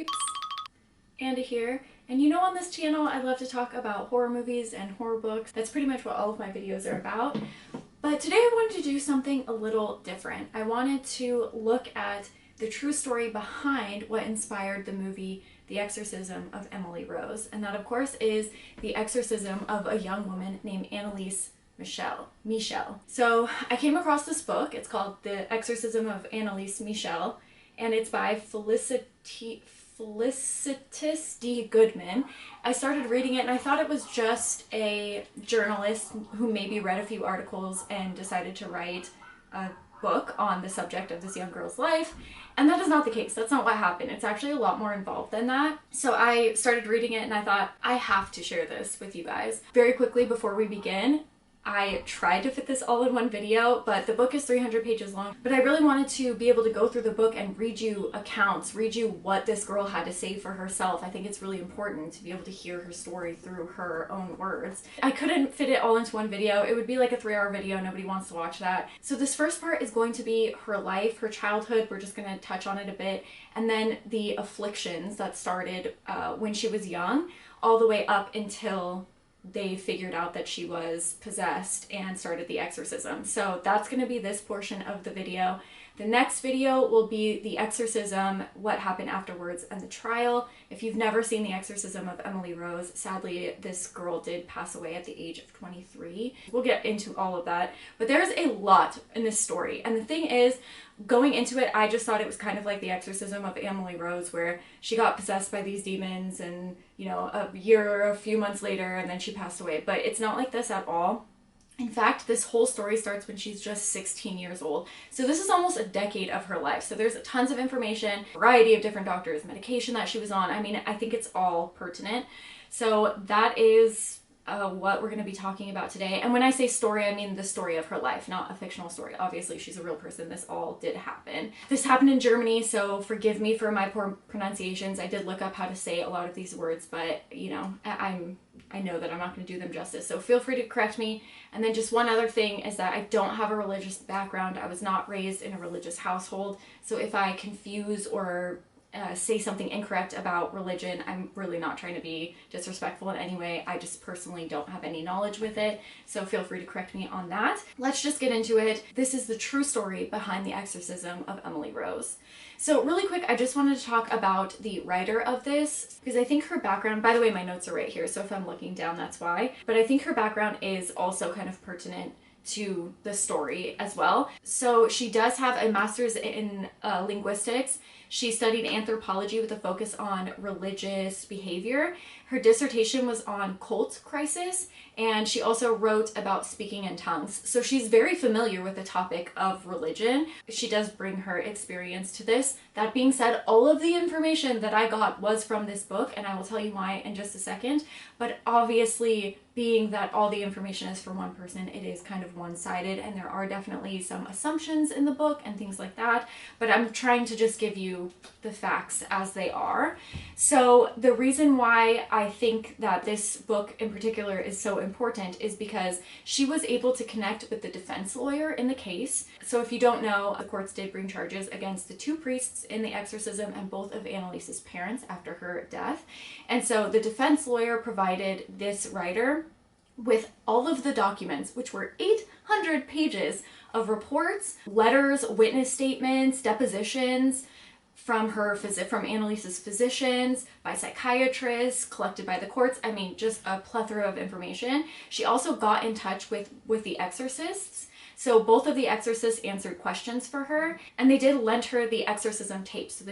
peeps, Andy here. And you know, on this channel I love to talk about horror movies and horror books. That's pretty much what all of my videos are about. But today I wanted to do something a little different. I wanted to look at the true story behind what inspired the movie The Exorcism of Emily Rose. And that, of course, is the exorcism of a young woman named Anneliese Michel. So I came across this book. It's called The Exorcism of Anneliese Michel, and it's by Felicitas Goodman. I started reading it and I thought it was just a journalist who maybe read a few articles and decided to write a book on the subject of this young girl's life. And that is not the case. That's not what happened. It's actually a lot more involved than that. So I started reading it and I thought, I have to share this with you guys. Very quickly before we begin, I tried to fit this all in one video, but the book is 300 pages long. But I really wanted to be able to go through the book and read you accounts, read you what this girl had to say for herself. I think it's really important to be able to hear her story through her own words. I couldn't fit it all into one video. It would be like a 3-hour video. Nobody wants to watch that. So this first part is going to be her life, her childhood. We're just going to touch on it a bit. And then the afflictions that started when she was young, all the way up until they figured out that she was possessed and started the exorcism. So that's going to be this portion of the video. The next video will be the exorcism, what happened afterwards, and the trial. If you've never seen the Exorcism of Emily Rose, sadly this girl did pass away at the age of 23. We'll get into all of that, but there's a lot in this story. And the thing is, going into it, I just thought it was kind of like the Exorcism of Emily Rose, where she got possessed by these demons and, you know, a year or a few months later and then she passed away. But it's not like this at all. In fact, this whole story starts when she's just 16 years old. So this is almost a decade of her life. So there's tons of information, variety of different doctors, medication that she was on. I mean, I think it's all pertinent. So that is what we're going to be talking about today. And when I say story, I mean the story of her life, not a fictional story. Obviously, she's a real person. This all did happen. This happened in Germany, so forgive me for my poor pronunciations. I did look up how to say a lot of these words, but, you know, I know that I'm not going to do them justice, so feel free to correct me. And then just one other thing is that I don't have a religious background. I was not raised in a religious household, so if I confuse or say something incorrect about religion, I'm really not trying to be disrespectful in any way. I just personally don't have any knowledge with it, so feel free to correct me on that. Let's just get into it. This is the true story behind the Exorcism of Emily Rose. So really quick, I just wanted to talk about the writer of this, because I think her background, by the way, my notes are right here, so if I'm looking down, that's why. But I think her background is also kind of pertinent to the story as well. So she does have a master's in linguistics. She studied anthropology with a focus on religious behavior. Her dissertation was on cult crisis, and she also wrote about speaking in tongues. So she's very familiar with the topic of religion. She does bring her experience to this. That being said, all of the information that I got was from this book, and I will tell you why in just a second. But obviously, being that all the information is from one person, it is kind of one-sided, and there are definitely some assumptions in the book and things like that, but I'm trying to just give you the facts as they are. So the reason why I think that this book in particular is so important is because she was able to connect with the defense lawyer in the case. So if you don't know, the courts did bring charges against the 2 priests in the exorcism and both of Anneliese's parents after her death. And so the defense lawyer provided this writer with all of the documents, which were 800 pages of reports, letters, witness statements, depositions from Anneliese's physicians, by psychiatrists, collected by the courts. I mean, just a plethora of information. She also got in touch with the exorcists. So both of the exorcists answered questions for her, and they did lend her the exorcism tapes.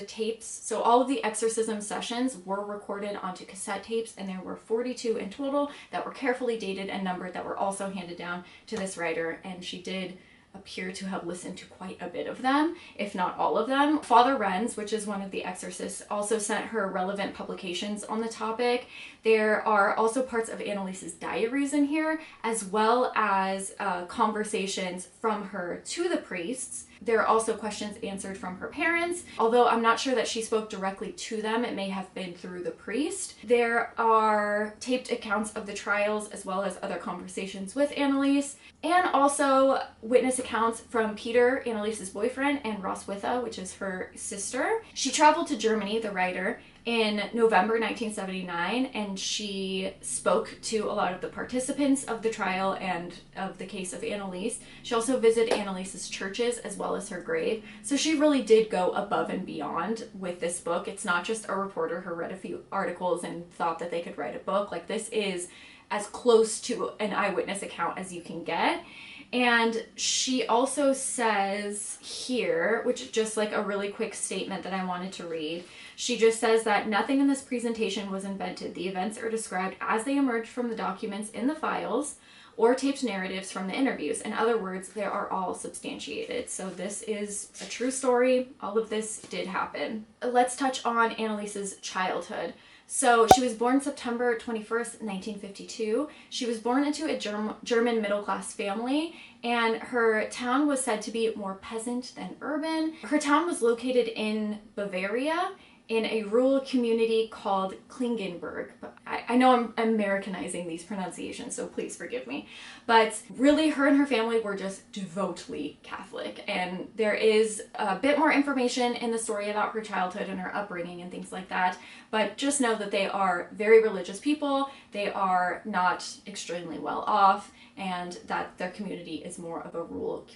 So all of the exorcism sessions were recorded onto cassette tapes, and there were 42 in total that were carefully dated and numbered that were also handed down to this writer, and she did appear to have listened to quite a bit of them, if not all of them. Father Renz, which is one of the exorcists, also sent her relevant publications on the topic. There are also parts of Anneliese's diaries in here, as well as conversations from her to the priests. There are also questions answered from her parents, although I'm not sure that she spoke directly to them. It may have been through the priest. There are taped accounts of the trials as well as other conversations with Anneliese, and also witness accounts from Peter, Anneliese's boyfriend, and Roswitha, which is her sister. She traveled to Germany, the writer, in November 1979, and she spoke to a lot of the participants of the trial and of the case of Anneliese. She also visited Anneliese's churches as well as her grave. So she really did go above and beyond with this book. It's not just a reporter who read a few articles and thought that they could write a book. Like, this is as close to an eyewitness account as you can get. And she also says here, which is just like a really quick statement that I wanted to read. She just says that nothing in this presentation was invented. The events are described as they emerged from the documents in the files or taped narratives from the interviews. In other words, they are all substantiated. So this is a true story. All of this did happen. Let's touch on Anneliese's childhood. So she was born September 21st, 1952. She was born into a German middle-class family, and her town was said to be more peasant than urban. Her town was located in Bavaria, in a rural community called Klingenberg. I know I'm Americanizing these pronunciations, so please forgive me. But really, her and her family were just devoutly Catholic. And there is a bit more information in the story about her childhood and her upbringing and things like that. But just know that they are very religious people. They are not extremely well off, and that their community is more of a rural,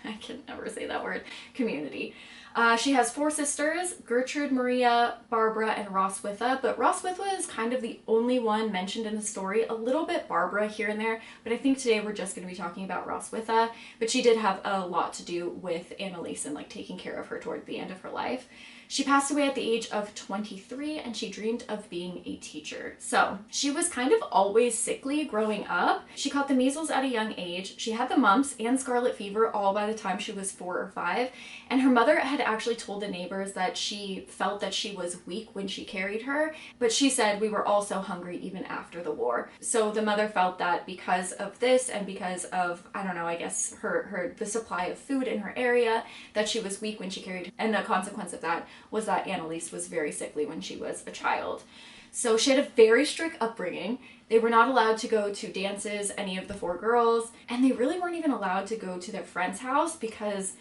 I can never say that word, community. She has 4 sisters, Gertrude, Maria, Barbara, and Roswitha, but Roswitha is kind of the only one mentioned in the story, a little bit Barbara here and there, but I think today we're just going to be talking about Roswitha, but she did have a lot to do with Anneliese and like taking care of her toward the end of her life. She passed away at the age of 23, and she dreamed of being a teacher. So she was kind of always sickly growing up. She caught the measles at a young age. She had the mumps and scarlet fever all by the time she was 4 or 5. And her mother had actually told the neighbors that she felt that she was weak when she carried her. But she said, we were all so hungry even after the war. So the mother felt that because of this and because of, I don't know, I guess the supply of food in her area, that she was weak when she carried her. And the consequence of that was that Anneliese was very sickly when she was a child. So she had a very strict upbringing. They were not allowed to go to dances, any of the 4 girls, and they really weren't even allowed to go to their friend's house because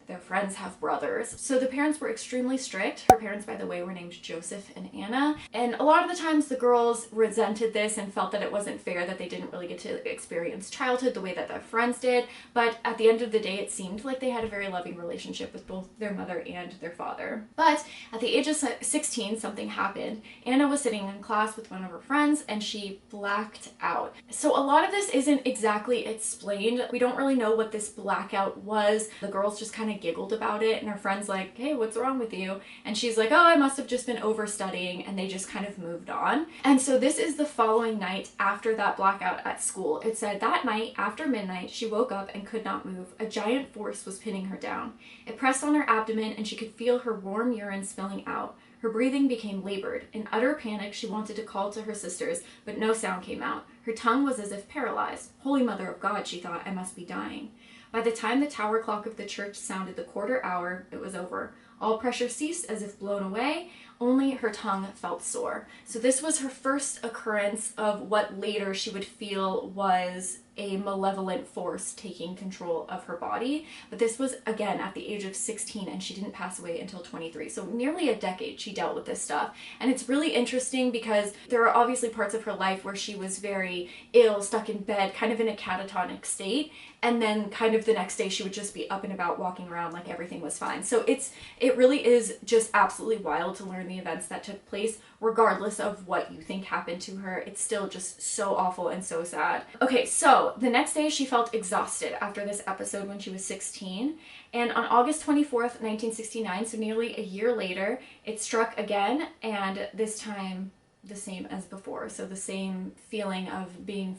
their friends have brothers. So the parents were extremely strict. Her parents, by the way, were named Joseph and Anna. And a lot of the times the girls resented this and felt that it wasn't fair that they didn't really get to experience childhood the way that their friends did. But at the end of the day, it seemed like they had a very loving relationship with both their mother and their father. But at the age of 16, something happened. Anna was sitting in class with one of her friends and she blacked out. So a lot of this isn't exactly explained. We don't really know what this blackout was. The girls just kind of giggled about it, and her friend's like, hey, what's wrong with you? And she's like, oh, I must have just been overstudying, and they just kind of moved on. And so this is the following night after that blackout at school. It said that night after midnight, she woke up and could not move. A giant force was pinning her down. It pressed on her abdomen, and she could feel her warm urine spilling out. Her breathing became labored. In utter panic, she wanted to call to her sisters, but no sound came out. Her tongue was as if paralyzed. Holy Mother of God, she thought, I must be dying. By the time the tower clock of the church sounded the quarter hour, it was over. All pressure ceased as if blown away. Only her tongue felt sore. So this was her first occurrence of what later she would feel was a malevolent force taking control of her body. But this was, again, at the age of 16, and she didn't pass away until 23. So nearly a decade she dealt with this stuff. And it's really interesting because there are obviously parts of her life where she was very ill, stuck in bed, kind of in a catatonic state. And then kind of the next day she would just be up and about walking around like everything was fine. So it really is just absolutely wild to learn the events that took place, regardless of what you think happened to her. It's still just so awful and so sad. Okay, so the next day she felt exhausted after this episode when she was 16. And on August 24th, 1969, so nearly a year later, it struck again, and this time the same as before. So the same feeling of being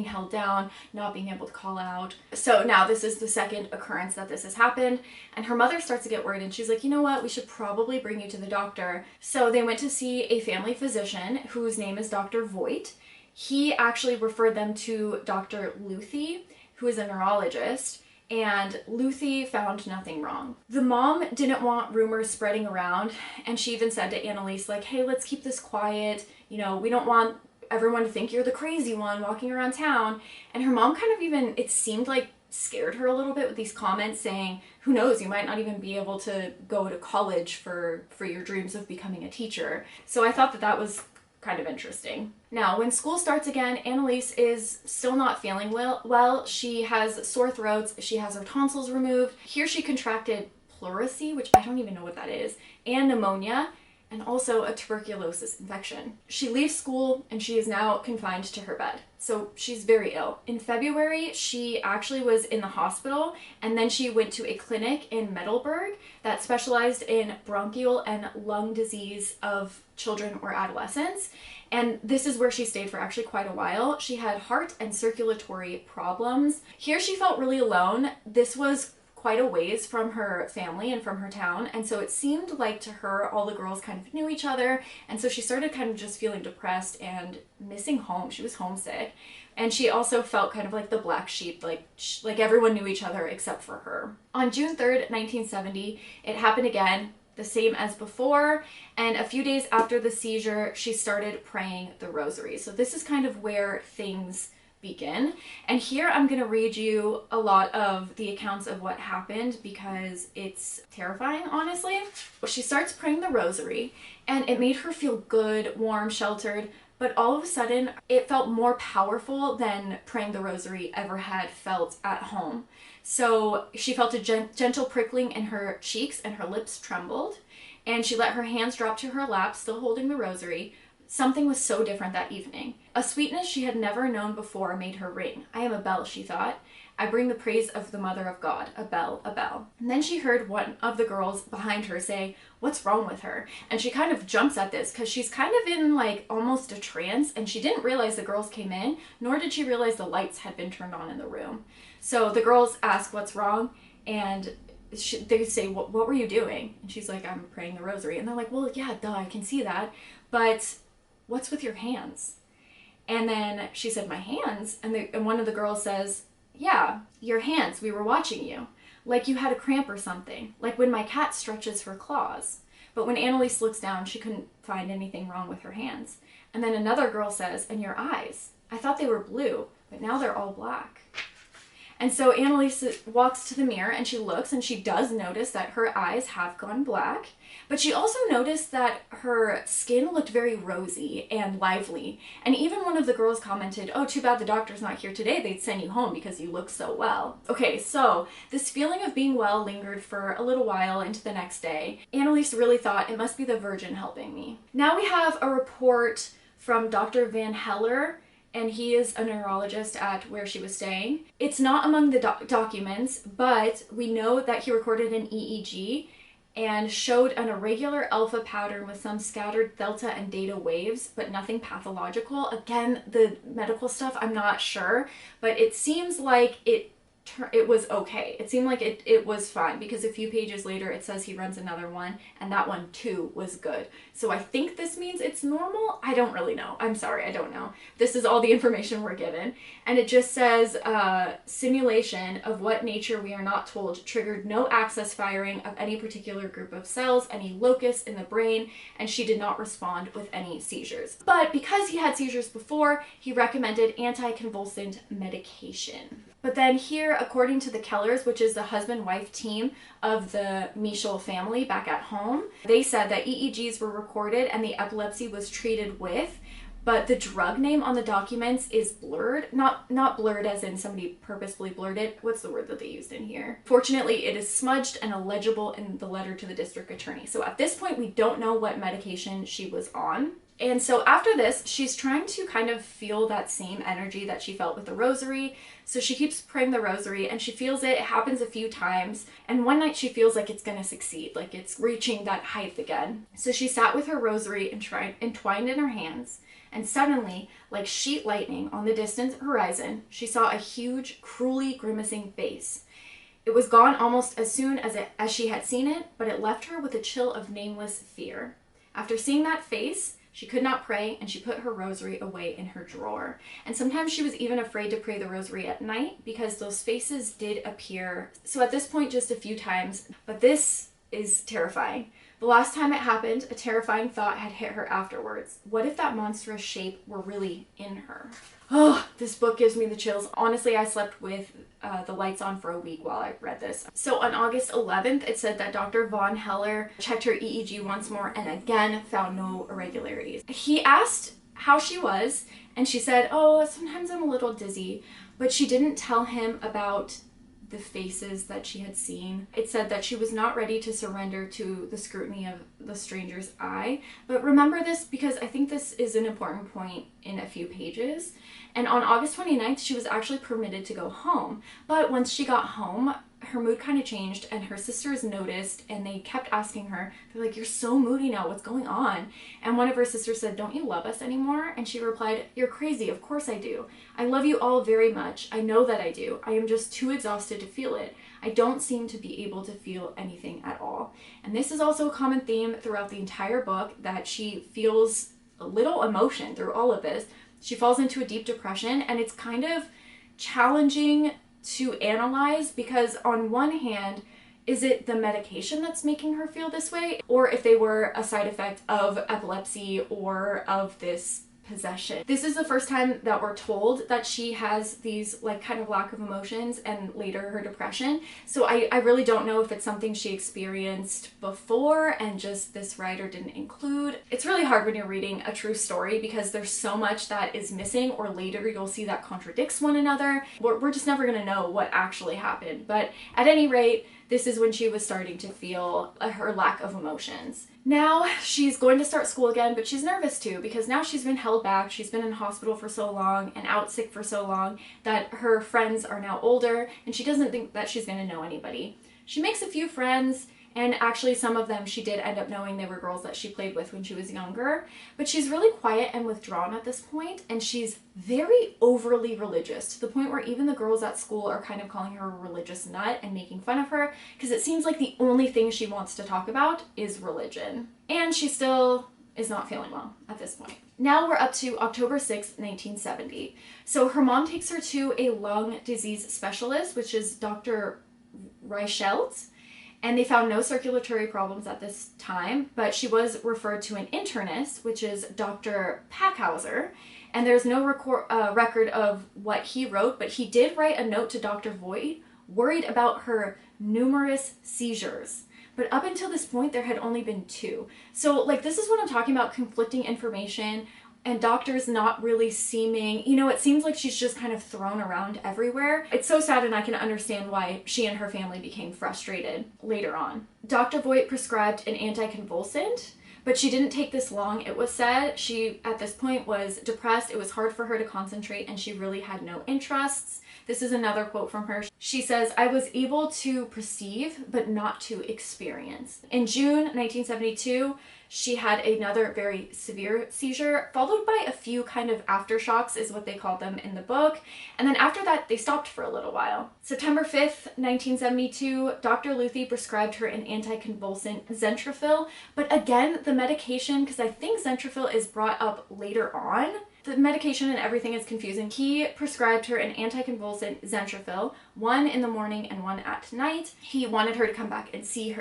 held down, not being able to call out. So now this is the second occurrence that this has happened, and her mother starts to get worried, and she's like, you know what, we should probably bring you to the doctor. So they went to see a family physician whose name is Dr. Voigt. He actually referred them to Dr. Luthi, who is a neurologist. and Lucy found nothing wrong. The mom didn't want rumors spreading around, and she even said to Anneliese, like, hey, let's keep this quiet. You know, we don't want everyone to think you're the crazy one walking around town. And her mom kind of even, it seemed like, scared her a little bit with these comments saying, who knows, you might not even be able to go to college for your dreams of becoming a teacher. So I thought that that was kind of interesting. Now, when school starts again, Anneliese is still not feeling well. She has sore throats, she has her tonsils removed. Here she contracted pleurisy, which I don't even know what that is, and pneumonia, and also a tuberculosis infection. She leaves school and she is now confined to her bed. So she's very ill. In February, she actually was in the hospital, and then she went to a clinic in Middelburg that specialized in bronchial and lung disease of children or adolescents. And this is where she stayed for actually quite a while. She had heart and circulatory problems. Here she felt really alone. This was quite a ways from her family and from her town, and so it seemed like to her all the girls kind of knew each other, and so she started kind of just feeling depressed and missing home. She was homesick, and she also felt kind of like the black sheep, like everyone knew each other except for her. On June 3rd, 1970, it happened again, the same as before, and a few days after the seizure, she started praying the rosary. So this is kind of where things begin. And here I'm going to read you a lot of the accounts of what happened because it's terrifying, honestly. She starts praying the rosary and it made her feel good, warm, sheltered, but all of a sudden it felt more powerful than praying the rosary ever had felt at home. So she felt a gentle prickling in her cheeks and her lips trembled, and she let her hands drop to her lap, still holding the rosary. Something was so different that evening. A sweetness she had never known before made her ring. I am a bell, she thought. I bring the praise of the Mother of God. A bell, a bell. And then she heard one of the girls behind her say, what's wrong with her? And she kind of jumps at this because she's kind of in like almost a trance, and she didn't realize the girls came in, nor did she realize the lights had been turned on in the room. So the girls ask what's wrong, and they say, what were you doing? And she's like, I'm praying the rosary. And they're like, well, yeah, duh, I can see that. But what's with your hands? And then she said, my hands? And one of the girls says, yeah, your hands, we were watching you. Like you had a cramp or something. Like when my cat stretches her claws. But when Anneliese looks down, she couldn't find anything wrong with her hands. And then another girl says, and your eyes? I thought they were blue, but now they're all black. And so Anneliese walks to the mirror and she looks, and she does notice that her eyes have gone black, but she also noticed that her skin looked very rosy and lively. And even one of the girls commented, oh, too bad the doctor's not here today. They'd send you home because you look so well. Okay, so this feeling of being well lingered for a little while into the next day. Anneliese really thought, it must be the Virgin helping me. Now we have a report from Dr. Van Heller, and he is a neurologist at where she was staying. It's not among the documents, but we know that he recorded an EEG and showed an irregular alpha pattern with some scattered delta and theta waves, but nothing pathological. Again, the medical stuff, I'm not sure, but it seems like it was okay. It seemed like it was fine, because a few pages later it says he runs another one, and that one too was good. So I think this means it's normal. I don't really know. I'm sorry, I don't know. This is all the information we're given. And it just says, simulation of what nature we are not told triggered no access firing of any particular group of cells, any locus in the brain, and she did not respond with any seizures. But because he had seizures before, he recommended anticonvulsant medication. But then here, according to the Kellers, which is the husband-wife team of the Michel family back at home, they said that EEGs were recorded and the epilepsy was treated with, but the drug name on the documents is blurred. Not blurred as in somebody purposefully blurred it. What's the word that they used in here? Fortunately, it is smudged and illegible in the letter to the district attorney. So at this point, we don't know what medication she was on. And so after this, she's trying to kind of feel that same energy that she felt with the rosary. So she keeps praying the rosary and she feels it. It happens a few times. And one night she feels like it's going to succeed, like it's reaching that height again. So she sat with her rosary entwined in her hands. And suddenly, like sheet lightning on the distant horizon, she saw a huge, cruelly grimacing face. It was gone almost as soon as she had seen it, but it left her with a chill of nameless fear. After seeing that face, She could not pray, and she put her rosary away in her drawer. And sometimes she was even afraid to pray the rosary at night because those faces did appear. So at this point, just a few times, but this is terrifying. The last time it happened, a terrifying thought had hit her afterwards. What if that monstrous shape were really in her? Oh, this book gives me the chills. Honestly, I slept with the lights on for a week while I read this. So on August 11th, it said that Dr. Von Heller checked her EEG once more and again found no irregularities. He asked how she was, and she said, oh, sometimes I'm a little dizzy, but she didn't tell him about the faces that she had seen. It said that she was not ready to surrender to the scrutiny of the stranger's eye. But remember this because I think this is an important point in a few pages. And on August 29th, she was actually permitted to go home. But once she got home, her mood kind of changed, and her sisters noticed, and they kept asking her, they're like, you're so moody now, what's going on? And one of her sisters said, don't you love us anymore? And she replied, you're crazy, of course I do. I love you all very much. I know that I do. I am just too exhausted to feel it. I don't seem to be able to feel anything at all. And this is also a common theme throughout the entire book, that she feels a little emotion through all of this. She falls into a deep depression, and it's kind of challenging to analyze because on one hand, is it the medication that's making her feel this way? Or if they were a side effect of epilepsy or of this possession. This is the first time that we're told that she has these like kind of lack of emotions and later her depression. So I really don't know if it's something she experienced before and just this writer didn't include. It's really hard when you're reading a true story because there's so much that is missing, or later you'll see that contradicts one another. We're just never gonna know what actually happened. But at any rate, this is when she was starting to feel her lack of emotions. Now she's going to start school again, but she's nervous too because now she's been held back. She's been in hospital for so long and out sick for so long that her friends are now older and she doesn't think that she's going to know anybody. She makes a few friends, and actually some of them she did end up knowing. They were girls that she played with when she was younger, but she's really quiet and withdrawn at this point, and she's very overly religious to the point where even the girls at school are kind of calling her a religious nut and making fun of her because it seems like the only thing she wants to talk about is religion. And she still is not feeling well at this point. Now we're up to October 6th, 1970. So her mom takes her to a lung disease specialist, which is Dr. Reichelt, and they found no circulatory problems at this time, but she was referred to an internist, which is Dr. Packhauser, and there's no record of what he wrote, but he did write a note to Dr. Voigt, worried about her numerous seizures. But up until this point, there had only been 2. So, like, this is what I'm talking about, conflicting information, and doctors not really seeming, it seems like she's just kind of thrown around everywhere. It's so sad, and I can understand why she and her family became frustrated later on. Dr. Voigt prescribed an anticonvulsant, but she didn't take this long. It was said she, at this point, was depressed. It was hard for her to concentrate, and she really had no interests. This is another quote from her. She says, I was able to perceive, but not to experience. In June 1972, she had another very severe seizure, followed by a few kind of aftershocks, is what they called them in the book. And then after that, they stopped for a little while. September 5th, 1972, Dr. Luthi prescribed her an anticonvulsant, Zentrafil. But again, the medication, because I think Zentrafil is brought up later on, the medication and everything is confusing. He prescribed her an anticonvulsant, Zentrafil, one in the morning and one at night. He wanted her to come back and see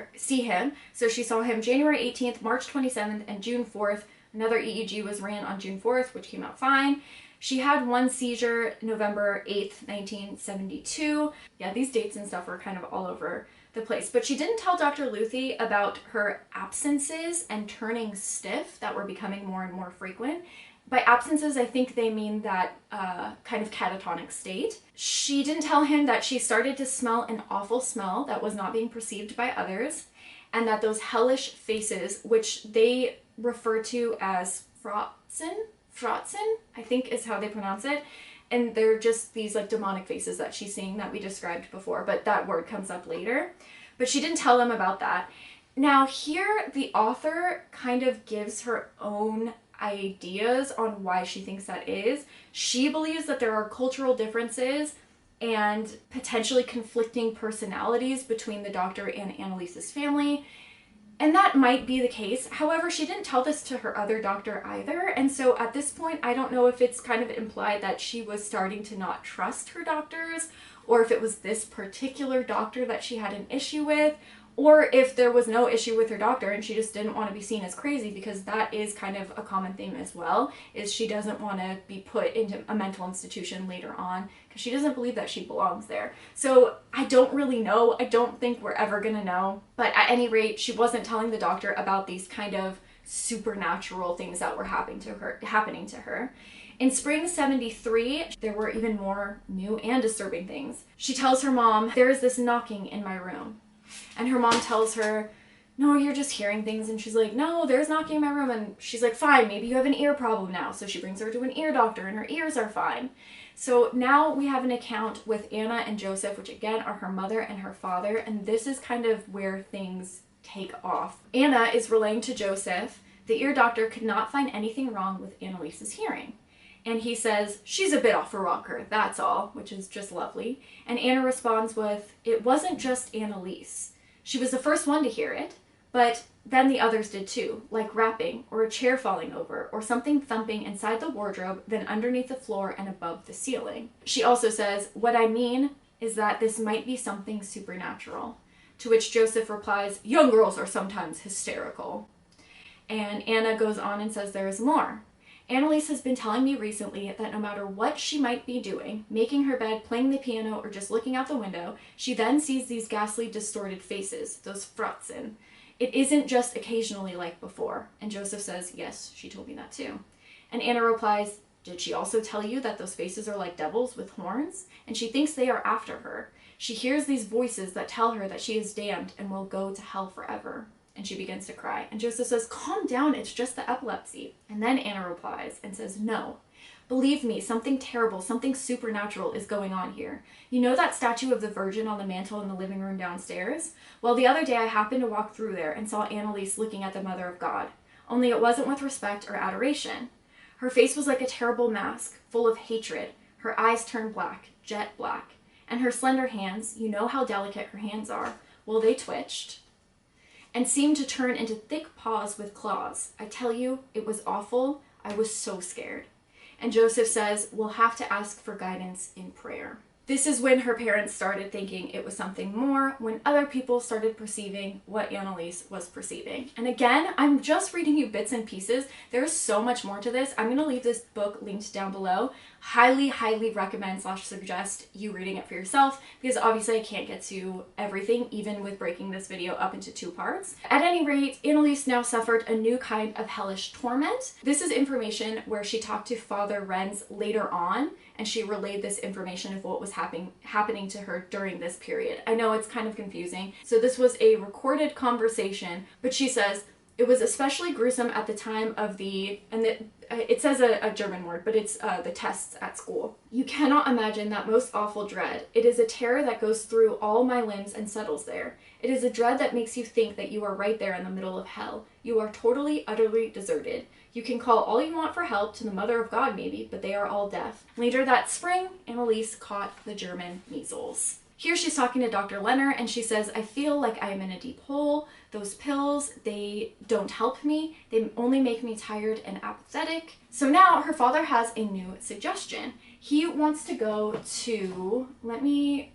him. So she saw him January 18th, March 27th, and June 4th. Another EEG was ran on June 4th, which came out fine. She had one seizure November 8th, 1972. Yeah, these dates and stuff were kind of all over the place. But she didn't tell Dr. Luthi about her absences and turning stiff that were becoming more and more frequent. By absences, I think they mean that kind of catatonic state. She didn't tell him that she started to smell an awful smell that was not being perceived by others, and that those hellish faces, which they refer to as Frotzen, I think is how they pronounce it, and they're just these like demonic faces that she's seeing that we described before, but that word comes up later. But she didn't tell them about that. Now here, the author kind of gives her own ideas on why she thinks that is. She believes that there are cultural differences and potentially conflicting personalities between the doctor and Anneliese's family. And that might be the case. However, she didn't tell this to her other doctor either. And so at this point, I don't know if it's kind of implied that she was starting to not trust her doctors, or if it was this particular doctor that she had an issue with, or if there was no issue with her doctor and she just didn't want to be seen as crazy, because that is kind of a common theme as well, is she doesn't want to be put into a mental institution later on because she doesn't believe that she belongs there. So I don't really know. I don't think we're ever going to know. But at any rate, she wasn't telling the doctor about these kind of supernatural things that were happening to her. In spring 73, there were even more new and disturbing things. She tells her mom, "There is this knocking in my room." And her mom tells her, "No, you're just hearing things." And she's like, "No, there's knocking in my room." And she's like, "Fine, maybe you have an ear problem now." So she brings her to an ear doctor and her ears are fine. So now we have an account with Anna and Joseph, which again are her mother and her father. And this is kind of where things take off. Anna is relaying to Joseph, the ear doctor could not find anything wrong with Anneliese's hearing. And he says, "She's a bit off her rocker, that's all," which is just lovely. And Anna responds with, "It wasn't just Anneliese. She was the first one to hear it, but then the others did too, like rapping, or a chair falling over, or something thumping inside the wardrobe, then underneath the floor and above the ceiling." She also says, "What I mean is that this might be something supernatural." To which Joseph replies, "Young girls are sometimes hysterical." And Anna goes on and says there is more. "Anneliese has been telling me recently that no matter what she might be doing, making her bed, playing the piano, or just looking out the window, she then sees these ghastly distorted faces, those fratzen. It isn't just occasionally like before." And Joseph says, "Yes, she told me that too." And Anna replies, "Did she also tell you that those faces are like devils with horns? And she thinks they are after her. She hears these voices that tell her that she is damned and will go to hell forever." And she begins to cry. And Joseph says, "Calm down, it's just the epilepsy." And then Anna replies and says, "No. Believe me, something terrible, something supernatural is going on here. You know that statue of the Virgin on the mantle in the living room downstairs? Well, the other day I happened to walk through there and saw Anneliese looking at the Mother of God. Only it wasn't with respect or adoration. Her face was like a terrible mask, full of hatred. Her eyes turned black, jet black. And her slender hands, you know how delicate her hands are, well, they twitched and seemed to turn into thick paws with claws. I tell you, it was awful. I was so scared." And Joseph says, "We'll have to ask for guidance in prayer." This is when her parents started thinking it was something more, when other people started perceiving what Anneliese was perceiving. And again, I'm just reading you bits and pieces. There's so much more to this. I'm going to leave this book linked down below. Highly, highly recommend / suggest you reading it for yourself, because obviously I can't get to everything, even with breaking this video up into 2 parts. At any rate, Anneliese now suffered a new kind of hellish torment. This is information where she talked to Father Renz later on, and she relayed this information of what was happening to her during this period. I know it's kind of confusing. So this was a recorded conversation, but she says, "It was especially gruesome at the time of it says a German word, but it's the tests at school. You cannot imagine that most awful dread. It is a terror that goes through all my limbs and settles there. It is a dread that makes you think that you are right there in the middle of hell. You are totally, utterly deserted. You can call all you want for help to the Mother of God maybe, but they are all deaf." Later that spring, Anneliese caught the German measles. Here she's talking to Dr. Lenner, and she says, "I feel like I am in a deep hole. Those pills, they don't help me. They only make me tired and apathetic." So now her father has a new suggestion. He wants to go to, let me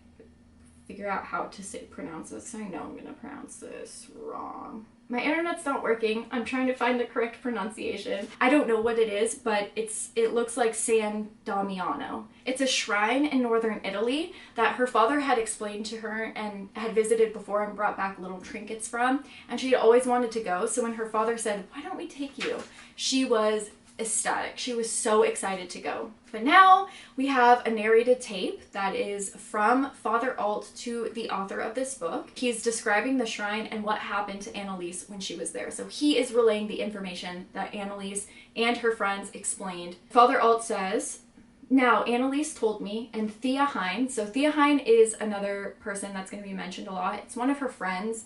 figure out how to pronounce this. I know I'm going to pronounce this wrong. My internet's not working. I'm trying to find the correct pronunciation. I don't know what it is, but it looks like San Damiano. It's a shrine in northern Italy that her father had explained to her and had visited before and brought back little trinkets from, and she had always wanted to go. So when her father said, "Why don't we take you?" she was ecstatic. She was so excited to go. But now we have a narrated tape that is from Father Alt to the author of this book. He's describing the shrine and what happened to Anneliese when she was there. So he is relaying the information that Anneliese and her friends explained. Father Alt says, "Now, Anneliese told me, and Thea Hein," so Thea Hein is another person that's going to be mentioned a lot. It's one of her friends.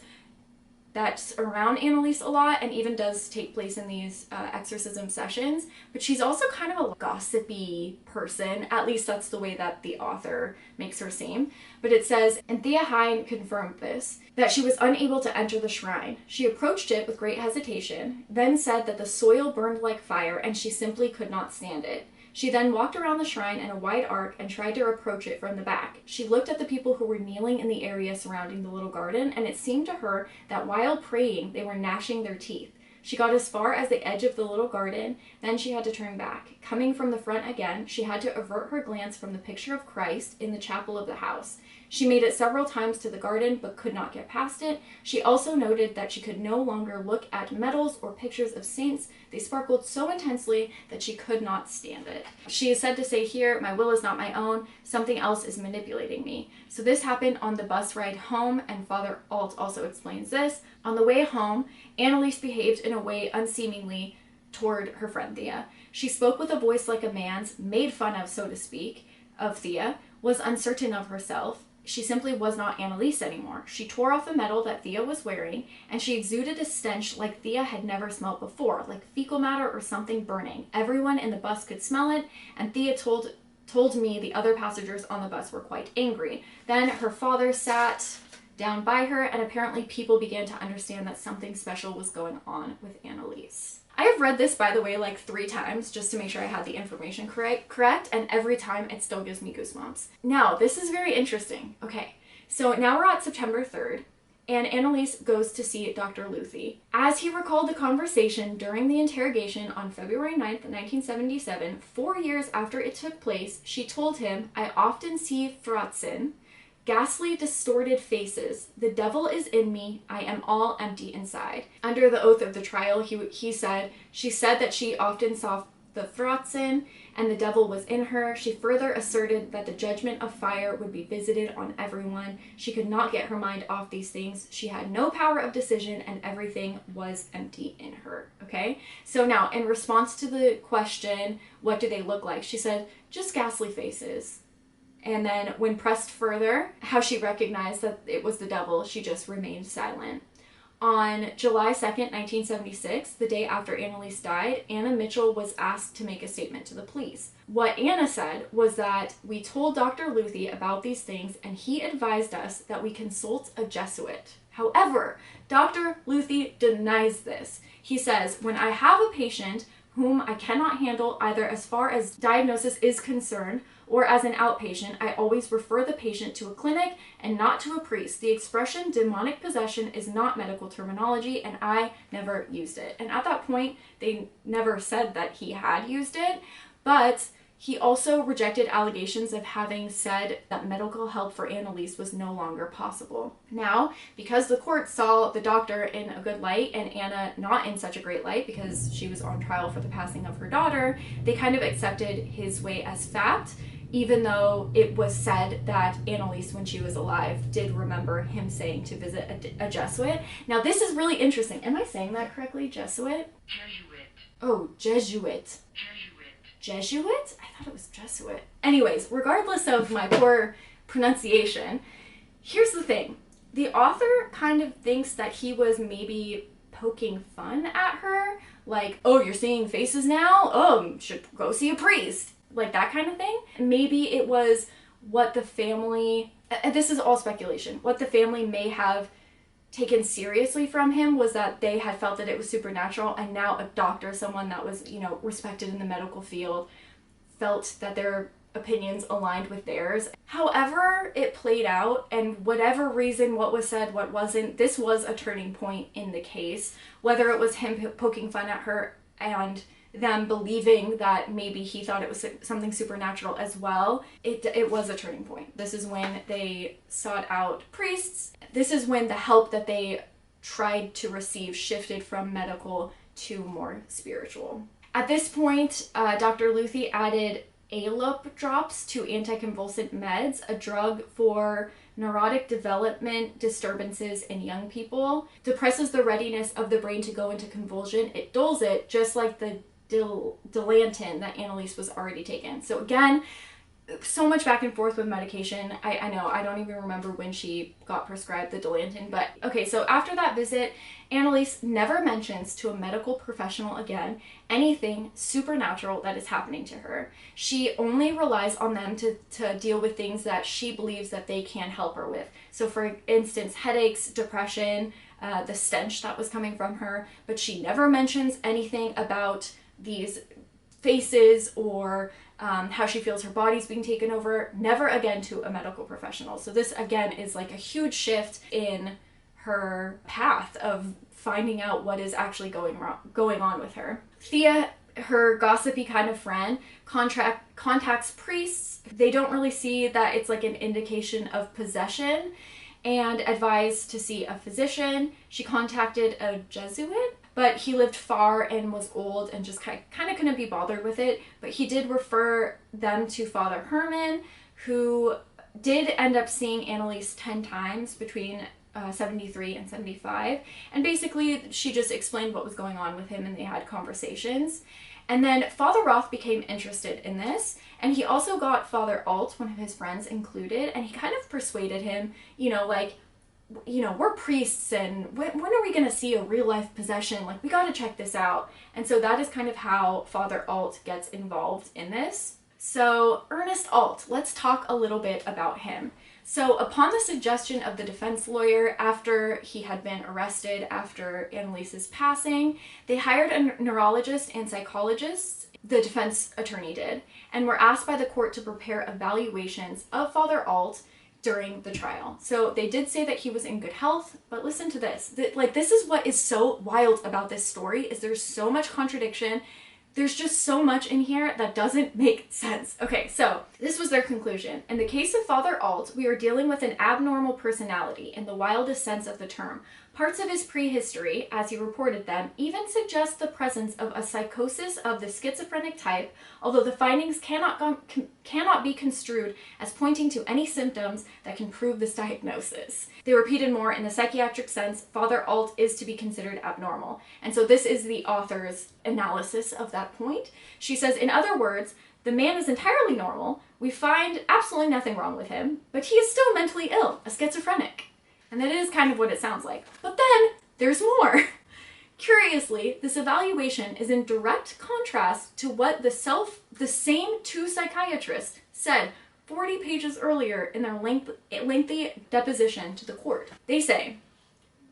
that's around Anneliese a lot and even does take place in these exorcism sessions, but she's also kind of a gossipy person. At least that's the way that the author makes her seem. But it says, and Thea Hine confirmed this, that she was unable to enter the shrine. She approached it with great hesitation, then said that the soil burned like fire and she simply could not stand it. She then walked around the shrine in a wide arc and tried to approach it from the back. She looked at the people who were kneeling in the area surrounding the little garden, and it seemed to her that while praying, they were gnashing their teeth. She got as far as the edge of the little garden, then she had to turn back. Coming from the front again, she had to avert her glance from the picture of Christ in the chapel of the house. She made it several times to the garden, but could not get past it. She also noted that she could no longer look at medals or pictures of saints. They sparkled so intensely that she could not stand it. She is said to say here, "My will is not my own. Something else is manipulating me." So this happened on the bus ride home, and Father Alt also explains this. On the way home, Anneliese behaved in a way unseemingly toward her friend Thea. She spoke with a voice like a man's, made fun of, so to speak, of Thea, was uncertain of herself. She simply was not Anneliese anymore. She tore off the medal that Thea was wearing, and she exuded a stench like Thea had never smelled before, like fecal matter or something burning. Everyone in the bus could smell it, and Thea told me the other passengers on the bus were quite angry. Then her father sat down by her, and apparently people began to understand that something special was going on with Anneliese. I have read this, by the way, like 3 times just to make sure I had the information correct, and every time it still gives me goosebumps. Now, this is very interesting. Okay, so now we're at September 3rd, and Anneliese goes to see Dr. Luthi. As he recalled the conversation during the interrogation on February 9th, 1977, 4 years after it took place, she told him, "I often see Fratzen, ghastly, distorted faces. The devil is in me. I am all empty inside." Under the oath of the trial, she said that she often saw the Fratzen and the devil was in her. She further asserted that the judgment of fire would be visited on everyone. She could not get her mind off these things. She had no power of decision and everything was empty in her. Okay? So now, in response to the question, what do they look like? She said, just ghastly faces. And then when pressed further, how she recognized that it was the devil, she just remained silent. On July 2nd, 1976, the day after Anneliese died, Anna Mitchell was asked to make a statement to the police. What Anna said was that we told Dr. Luthi about these things and he advised us that we consult a Jesuit. However, Dr. Luthi denies this. He says, "When I have a patient whom I cannot handle either as far as diagnosis is concerned or as an outpatient, I always refer the patient to a clinic and not to a priest. The expression demonic possession is not medical terminology and I never used it." And at that point, they never said that he had used it, but he also rejected allegations of having said that medical help for Anneliese was no longer possible. Now, because the court saw the doctor in a good light and Anna not in such a great light because she was on trial for the passing of her daughter, they kind of accepted his way as fact, even though it was said that Anneliese, when she was alive, did remember him saying to visit a Jesuit. Now, this is really interesting. Am I saying that correctly? Jesuit? Jesuit. Oh, Jesuit. Jesuit. Jesuit? I thought it was Jesuit. Anyways, regardless of my poor pronunciation, here's the thing. The author kind of thinks that he was maybe poking fun at her, like, "Oh, you're seeing faces now? Oh, should go see a priest." Like that kind of thing. Maybe it was what the family, and this is all speculation, what the family may have taken seriously from him was that they had felt that it was supernatural, and now a doctor, someone that was, respected in the medical field, felt that their opinions aligned with theirs. However it played out, and whatever reason, what was said, what wasn't, this was a turning point in the case. Whether it was him poking fun at her and them believing that maybe he thought it was something supernatural as well, it was a turning point. This is when they sought out priests. This is when the help that they tried to receive shifted from medical to more spiritual. At this point, Dr. Luthi added ALOP drops to anticonvulsant meds, a drug for neurotic development disturbances in young people. Depresses the readiness of the brain to go into convulsion. It dulls it, just like the Dilantin that Anneliese was already taken. So again, so much back and forth with medication. I know, I don't even remember when she got prescribed the Dilantin, but okay, so after that visit, Anneliese never mentions to a medical professional again anything supernatural that is happening to her. She only relies on them to deal with things that she believes that they can help her with. So for instance, headaches, depression, the stench that was coming from her, but she never mentions anything about these faces or how she feels her body's being taken over, never again to a medical professional. So this again is like a huge shift in her path of finding out what is actually going on with her. Thea, her gossipy kind of friend, contacts priests. They don't really see that it's like an indication of possession and advised to see a physician. She contacted a Jesuit, but he lived far and was old and just kind of couldn't be bothered with it. But he did refer them to Father Herman, who did end up seeing Anneliese 10 times between 73 and 75. And basically, she just explained what was going on with him and they had conversations. And then Father Roth became interested in this, and he also got Father Alt, one of his friends, included, and he kind of persuaded him, we're priests, and when are we going to see a real-life possession? Like, we got to check this out. And so that is kind of how Father Alt gets involved in this. So Ernest Alt, let's talk a little bit about him. So upon the suggestion of the defense lawyer, after he had been arrested after Anneliese's passing, they hired a neurologist and psychologist, the defense attorney did, and were asked by the court to prepare evaluations of Father Alt during the trial. So they did say that he was in good health, but listen to this. This is what is so wild about this story, is there's so much contradiction. There's just so much in here that doesn't make sense. Okay, so this was their conclusion. In the case of Father Alt, we are dealing with an abnormal personality in the wildest sense of the term. Parts of his prehistory, as he reported them, even suggest the presence of a psychosis of the schizophrenic type, although the findings cannot be construed as pointing to any symptoms that can prove this diagnosis. They repeated more, in the psychiatric sense, Father Alt is to be considered abnormal. And so this is the author's analysis of that point. She says, in other words, the man is entirely normal. We find absolutely nothing wrong with him, but he is still mentally ill, a schizophrenic. And that is kind of what it sounds like. But then there's more. Curiously, this evaluation is in direct contrast to what the same two psychiatrists said 40 pages earlier in their lengthy deposition to the court. They say,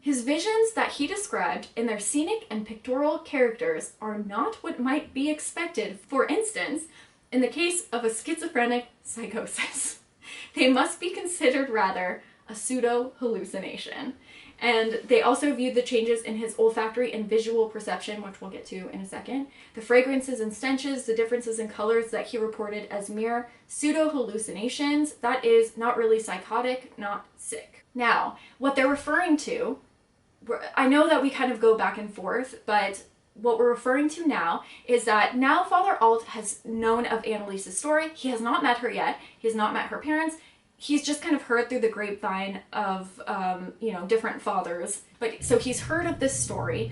his visions that he described in their scenic and pictorial characters are not what might be expected, for instance, in the case of a schizophrenic psychosis. They must be considered rather a pseudo-hallucination. And they also viewed the changes in his olfactory and visual perception, which we'll get to in a second, the fragrances and stenches, the differences in colors that he reported as mere pseudo-hallucinations. That is not really psychotic, not sick. Now, what they're referring to, I know that we kind of go back and forth, but what we're referring to now is that now Father Alt has known of Anneliese's story. He has not met her yet. He has not met her parents. He's just kind of heard through the grapevine of, different fathers. But so he's heard of this story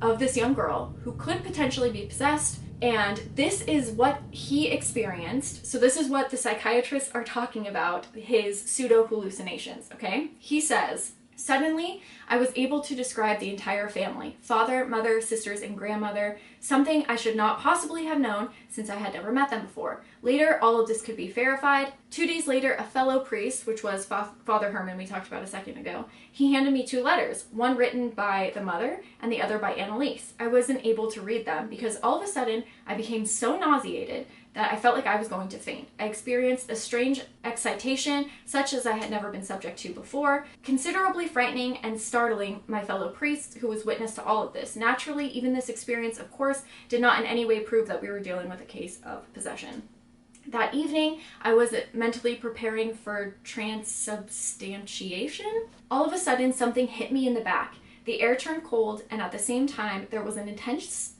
of this young girl who could potentially be possessed. And this is what he experienced. So this is what the psychiatrists are talking about, his pseudo hallucinations, okay? He says, suddenly, I was able to describe the entire family, father, mother, sisters, and grandmother, something I should not possibly have known since I had never met them before. Later, all of this could be verified. 2 days later, a fellow priest, which was Father Herman we talked about a second ago, he handed me 2 letters, one written by the mother and the other by Anneliese. I wasn't able to read them because all of a sudden I became so nauseated that I felt like I was going to faint. I experienced a strange excitation, such as I had never been subject to before, considerably frightening and startling my fellow priest who was witness to all of this. Naturally, even this experience, of course, did not in any way prove that we were dealing with a case of possession. That evening, I was mentally preparing for transubstantiation. All of a sudden, something hit me in the back. The air turned cold, and at the same time, there was an intense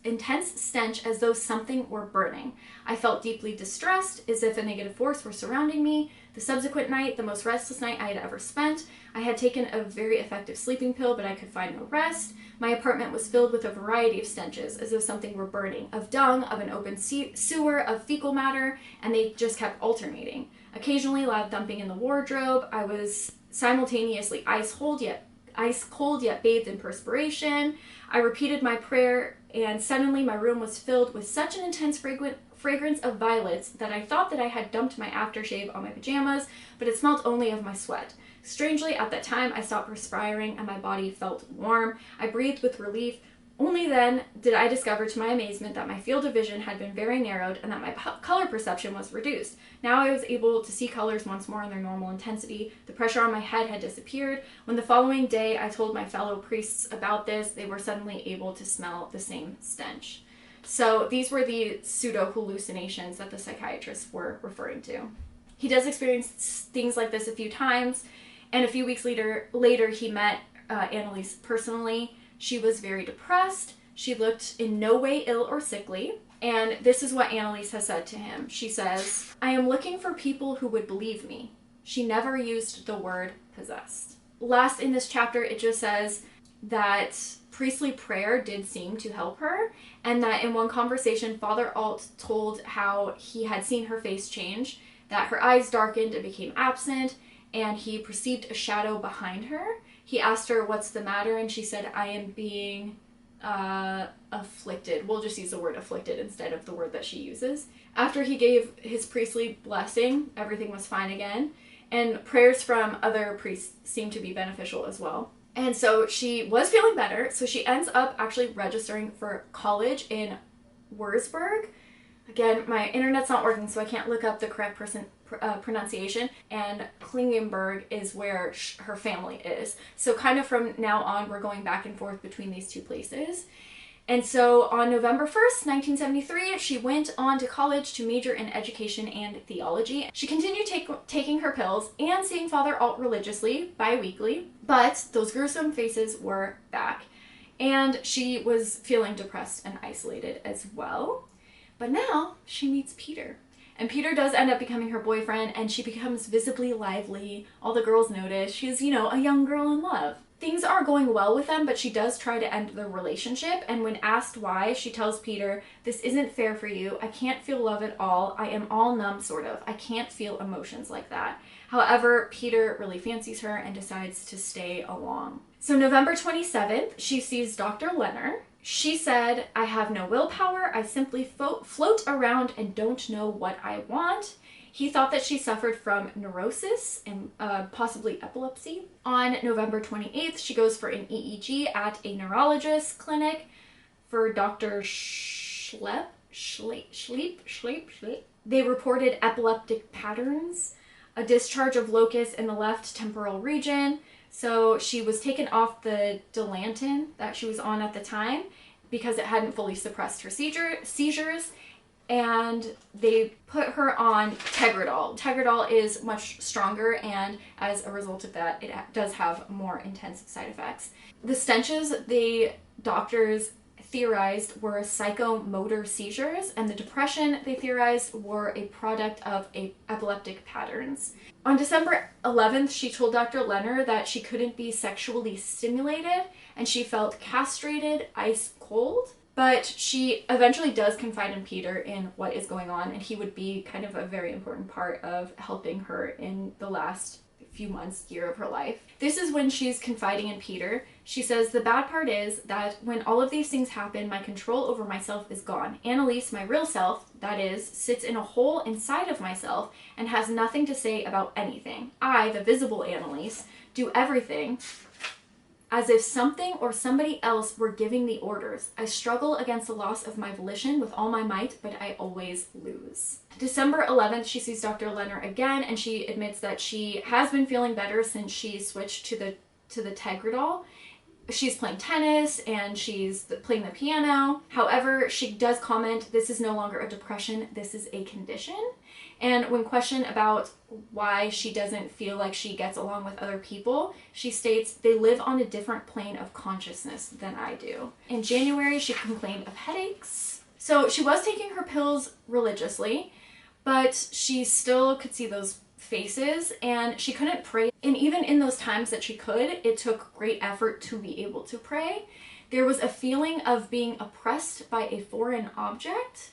stench as though something were burning. I felt deeply distressed, as if a negative force were surrounding me. The subsequent night, the most restless night I had ever spent. I had taken a very effective sleeping pill, but I could find no rest. My apartment was filled with a variety of stenches, as if something were burning, of dung, of an open sewer, of fecal matter, and they just kept alternating. Occasionally loud thumping in the wardrobe. I was simultaneously ice cold yet bathed in perspiration. I repeated my prayer, and suddenly my room was filled with such an intense fragrance of violets that I thought that I had dumped my aftershave on my pajamas, but it smelt only of my sweat. Strangely, at that time, I stopped perspiring and my body felt warm. I breathed with relief. Only then did I discover to my amazement that my field of vision had been very narrowed and that my color perception was reduced. Now I was able to see colors once more in their normal intensity. The pressure on my head had disappeared. When the following day I told my fellow priests about this, they were suddenly able to smell the same stench. So these were the pseudo-hallucinations that the psychiatrists were referring to. He does experience things like this a few times, and a few weeks later he met Anneliese personally. She was very depressed. She looked in no way ill or sickly. And this is what Anneliese has said to him. She says, "I am looking for people who would believe me." She never used the word possessed. Last in this chapter, it just says that priestly prayer did seem to help her, and that in one conversation, Father Alt told how he had seen her face change, that her eyes darkened and became absent, and he perceived a shadow behind her. He asked her, "What's the matter?" And she said, "I am being afflicted." We'll just use the word afflicted instead of the word that she uses. After he gave his priestly blessing, everything was fine again. And prayers from other priests seemed to be beneficial as well. And so she was feeling better. So she ends up actually registering for college in Würzburg. Again, my internet's not working, so I can't look up the correct pronunciation. And Klingenberg is where her family is. So kind of from now on, we're going back and forth between these two places. And so on November 1st, 1973, she went on to college to major in education and theology. She continued taking her pills and seeing Father Alt religiously, bi-weekly, but those gruesome faces were back. And she was feeling depressed and isolated as well. But now she meets Peter. And Peter does end up becoming her boyfriend, and she becomes visibly lively. All the girls notice. She's, a young girl in love. Things aren't going well with them, but she does try to end the relationship. And when asked why, she tells Peter, "This isn't fair for you. I can't feel love at all. I am all numb, sort of. I can't feel emotions like that." However, Peter really fancies her and decides to stay along. So November 27th, she sees Dr. Lenner. She said, "I have no willpower. I simply float around and don't know what I want." He thought that she suffered from neurosis and possibly epilepsy. On November 28th, she goes for an EEG at a neurologist clinic for Dr. Schlepp. They reported epileptic patterns, a discharge of locus in the left temporal region. So she was taken off the Dilantin that she was on at the time because it hadn't fully suppressed her seizures, and they put her on Tegretol. Tegretol is much stronger, and as a result of that, it does have more intense side effects. The stenches the doctors theorized were psychomotor seizures, and the depression they theorized were a product of epileptic patterns. On December 11th, she told Dr. Lenner that she couldn't be sexually stimulated, and she felt castrated, ice cold. But she eventually does confide in Peter in what is going on, and he would be kind of a very important part of helping her in the last few months, year of her life. This is when she's confiding in Peter. She says, "The bad part is that when all of these things happen, my control over myself is gone. Anneliese, my real self, that is, sits in a hole inside of myself and has nothing to say about anything. I, the visible Anneliese, do everything as if something or somebody else were giving the orders. I struggle against the loss of my volition with all my might, but I always lose." December 11th, she sees Dr. Lenner again, and she admits that she has been feeling better since she switched to the Tegretol. She's playing tennis and she's playing the piano. However, she does comment, "This is no longer a depression, this is a condition." And when questioned about why she doesn't feel like she gets along with other people, she states, "They live on a different plane of consciousness than I do." In January, she complained of headaches. So she was taking her pills religiously, but she still could see those faces, and she couldn't pray. And even in those times that she could, it took great effort to be able to pray. There was a feeling of being oppressed by a foreign object.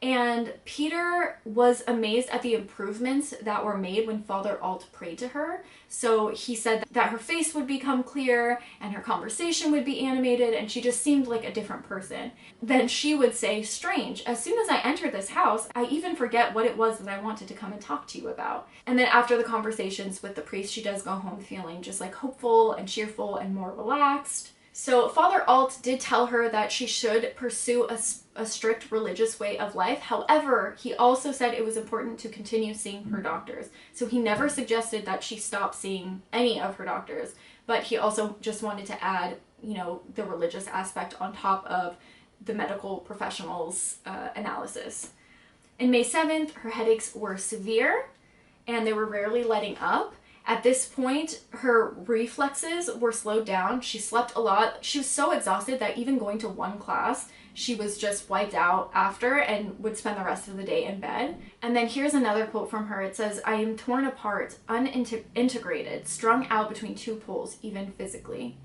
And Peter was amazed at the improvements that were made when Father Alt prayed to her. So he said that her face would become clear and her conversation would be animated, and she just seemed like a different person. Then she would say, "Strange, as soon as I enter this house, I even forget what it was that I wanted to come and talk to you about." And then after the conversations with the priest, she does go home feeling just like hopeful and cheerful and more relaxed. So Father Alt did tell her that she should pursue a strict religious way of life. However, he also said it was important to continue seeing her doctors. So he never suggested that she stop seeing any of her doctors, but he also just wanted to add, you know, the religious aspect on top of the medical professionals' analysis. In May 7th, her headaches were severe and they were rarely letting up. At this point, her reflexes were slowed down. She slept a lot. She was so exhausted that even going to one class, she was just wiped out after and would spend the rest of the day in bed. And then here's another quote from her. It says, "I am torn apart, unintegrated, strung out between two poles, even physically."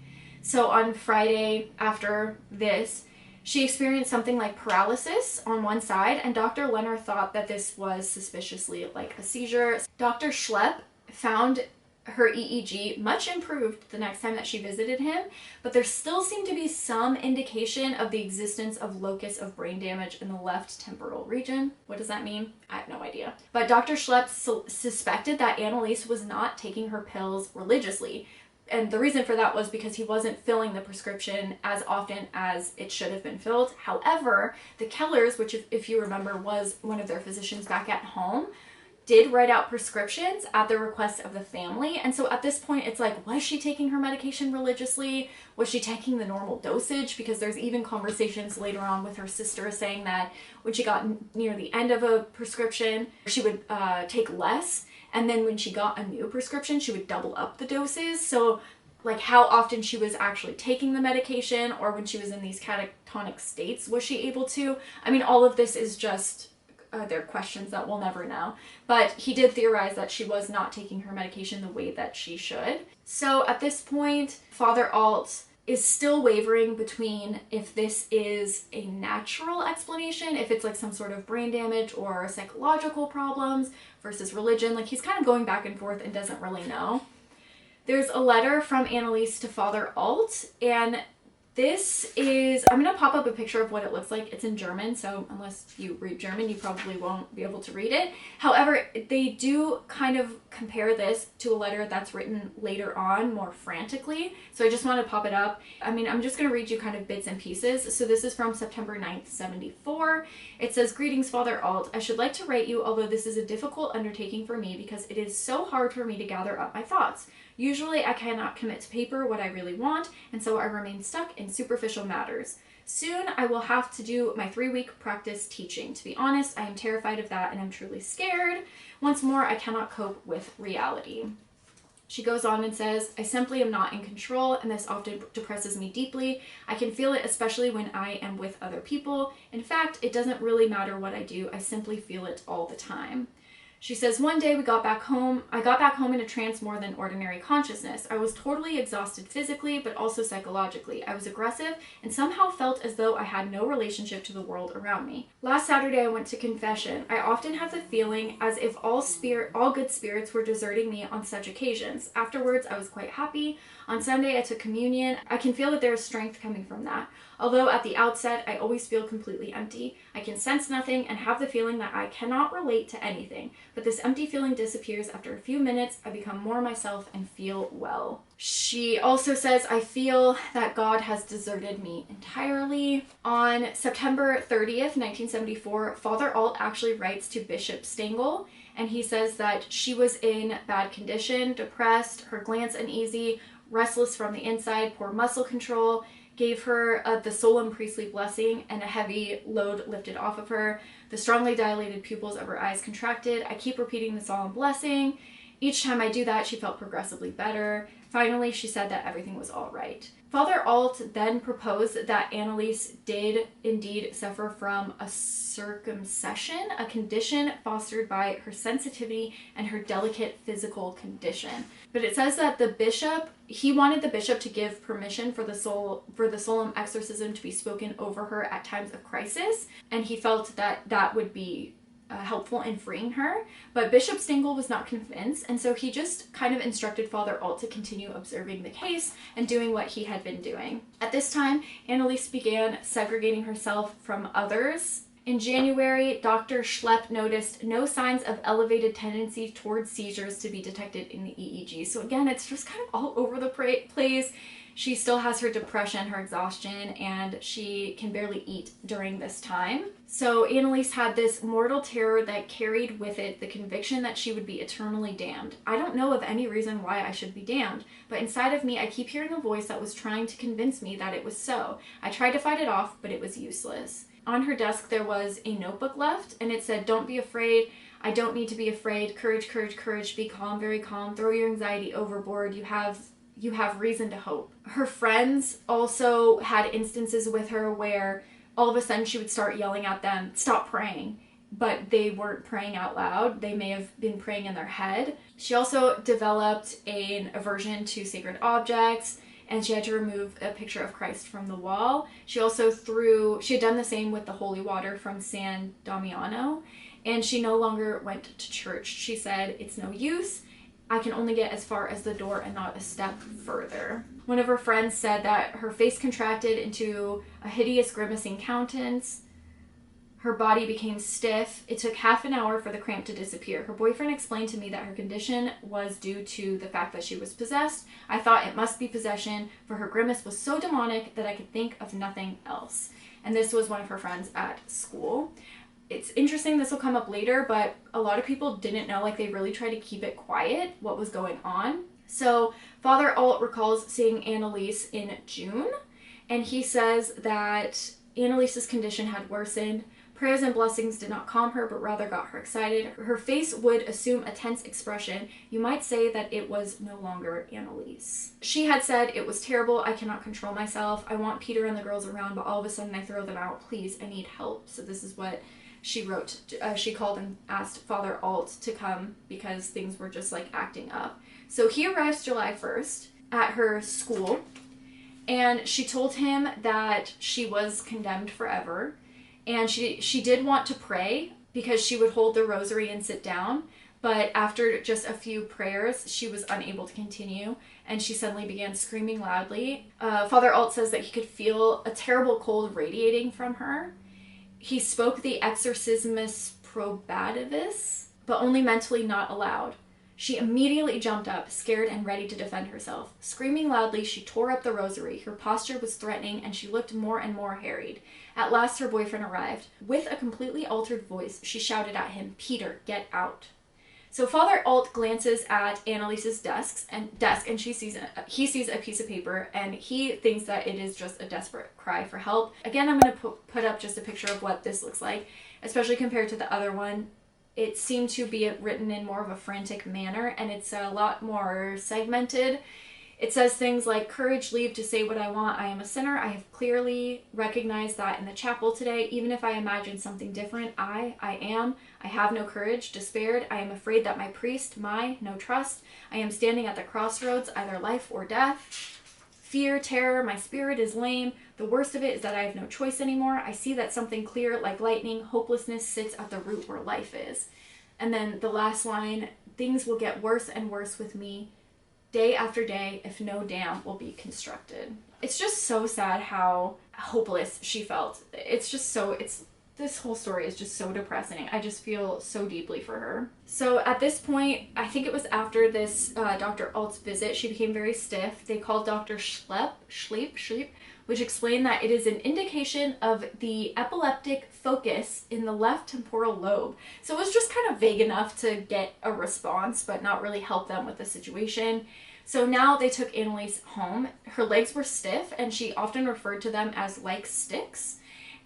So on Friday after this, she experienced something like paralysis on one side, and Dr. Leonard thought that this was suspiciously like a seizure. Dr. Schlepp found her EEG much improved the next time that she visited him, but there still seemed to be some indication of the existence of locus of brain damage in the left temporal region. What does that mean? I have no idea. But Dr. Schlepp suspected that Anneliese was not taking her pills religiously. And the reason for that was because he wasn't filling the prescription as often as it should have been filled. However, the Kellers, which if you remember was one of their physicians back at home, did write out prescriptions at the request of the family. And so at this point, it's like, was she taking her medication religiously? Was she taking the normal dosage? Because there's even conversations later on with her sister saying that when she got near the end of a prescription, she would take less. And then when she got a new prescription, she would double up the doses. So like how often she was actually taking the medication, or when she was in these catatonic states, was she able to? I mean, all of this is just they're questions that we'll never know. But he did theorize that she was not taking her medication the way that she should. So at this point, Father Alt is still wavering between if this is a natural explanation, if it's like some sort of brain damage or psychological problems, versus religion. Like he's kind of going back and forth and doesn't really know. There's a letter from Anneliese to Father Alt, and this is, I'm going to pop up a picture of what it looks like. It's in German, so unless you read German, you probably won't be able to read it. However, they do kind of compare this to a letter that's written later on more frantically. So I just want to pop it up. I mean, I'm just going to read you kind of bits and pieces. So this is from September 9th, 74. It says, "Greetings, Father Alt. I should like to write you, although this is a difficult undertaking for me because it is so hard for me to gather up my thoughts. Usually I cannot commit to paper what I really want, and so I remain stuck in superficial matters. Soon I will have to do my 3-week practice teaching. To be honest, I am terrified of that and I'm truly scared. Once more, I cannot cope with reality." She goes on and says, "I simply am not in control, and this often depresses me deeply. I can feel it especially when I am with other people. In fact, it doesn't really matter what I do. I simply feel it all the time." She says, "One day I got back home in a trance more than ordinary consciousness. I was totally exhausted physically, but also psychologically. I was aggressive and somehow felt as though I had no relationship to the world around me. Last Saturday I went to confession. I often have the feeling as if all good spirits were deserting me on such occasions. Afterwards, I was quite happy. On Sunday, I took communion. I can feel that there is strength coming from that. Although at the outset, I always feel completely empty. I can sense nothing and have the feeling that I cannot relate to anything. But this empty feeling disappears after a few minutes. I become more myself and feel well." She also says, "I feel that God has deserted me entirely." On September 30th, 1974, Father Alt actually writes to Bishop Stengel, and he says that she was in bad condition, depressed, her glance uneasy, restless from the inside, poor muscle control, gave her the solemn priestly blessing and a heavy load lifted off of her. The strongly dilated pupils of her eyes contracted. I keep repeating the solemn blessing. Each time I do that, she felt progressively better. Finally, she said that everything was all right. Father Alt then proposed that Anneliese did indeed suffer from a circumcision, a condition fostered by her sensitivity and her delicate physical condition. But it says that he wanted the bishop to give permission for the solemn exorcism to be spoken over her at times of crisis, and he felt that that would be helpful in freeing her, but Bishop Stengel was not convinced, and so he just kind of instructed Father Alt to continue observing the case and doing what he had been doing. At this time, Anneliese began segregating herself from others. In January, Dr. Schlepp noticed no signs of elevated tendency towards seizures to be detected in the EEG. So again, it's just kind of all over the place. She still has her depression, her exhaustion, and she can barely eat during this time. So Anneliese had this mortal terror that carried with it the conviction that she would be eternally damned. I don't know of any reason why I should be damned, but inside of me I keep hearing a voice that was trying to convince me that it was so. I tried to fight it off, but it was useless. On her desk there was a notebook left, and it said, "Don't be afraid. I don't need to be afraid. Courage, courage, courage. Be calm, very calm. Throw your anxiety overboard. You have reason to hope." Her friends also had instances with her where all of a sudden she would start yelling at them, "Stop praying," but they weren't praying out loud. They may have been praying in their head. She also developed an aversion to sacred objects, and she had to remove a picture of Christ from the wall. She had done the same with the holy water from San Damiano, and she no longer went to church. She said, "It's no use. I can only get as far as the door and not a step further." One of her friends said that her face contracted into a hideous grimacing countenance. Her body became stiff. It took half an hour for the cramp to disappear. Her boyfriend explained to me that her condition was due to the fact that she was possessed. I thought it must be possession, for her grimace was so demonic that I could think of nothing else. And this was one of her friends at school. It's interesting, this will come up later, but a lot of people didn't know, like they really tried to keep it quiet, what was going on. So Father Alt recalls seeing Anneliese in June, and he says that Anneliese's condition had worsened. Prayers and blessings did not calm her, but rather got her excited. Her face would assume a tense expression. You might say that it was no longer Anneliese. She had said, "It was terrible. I cannot control myself. I want Peter and the girls around, but all of a sudden I throw them out. Please, I need help." So this is what she wrote. She called and asked Father Alt to come because things were just like acting up. So he arrives July 1st at her school, and she told him that she was condemned forever. And she did want to pray because she would hold the rosary and sit down. But after just a few prayers, she was unable to continue, and she suddenly began screaming loudly. Father Alt says that he could feel a terrible cold radiating from her. He spoke the Exorcismus probativus, but only mentally, not aloud. She immediately jumped up, scared and ready to defend herself. Screaming loudly, she tore up the rosary. Her posture was threatening, and she looked more and more harried. At last, her boyfriend arrived. With a completely altered voice, she shouted at him, "Peter, get out." So Father Alt glances at Anneliese's desk, and he sees a piece of paper, and he thinks that it is just a desperate cry for help. Again, I'm going to put up just a picture of what this looks like, especially compared to the other one. It seemed to be written in more of a frantic manner, and it's a lot more segmented. It says things like, "Courage, leave to say what I want. I am a sinner. I have clearly recognized that in the chapel today. Even if I imagine something different, I have no courage, despaired. I am afraid that my priest, no trust. I am standing at the crossroads, either life or death. Fear, terror, my spirit is lame. The worst of it is that I have no choice anymore. I see that something clear like lightning, hopelessness sits at the root where life is." And then the last line, "Things will get worse and worse with me. Day after day, if no dam will be constructed." It's just so sad how hopeless she felt. This whole story is just so depressing. I just feel so deeply for her. So at this point, I think it was after this Dr. Alt's visit, she became very stiff. They called Dr. Schlepp, which explained that it is an indication of the epileptic focus in the left temporal lobe. So it was just kind of vague enough to get a response, but not really help them with the situation. So now they took Anneliese home. Her legs were stiff, and she often referred to them as like sticks.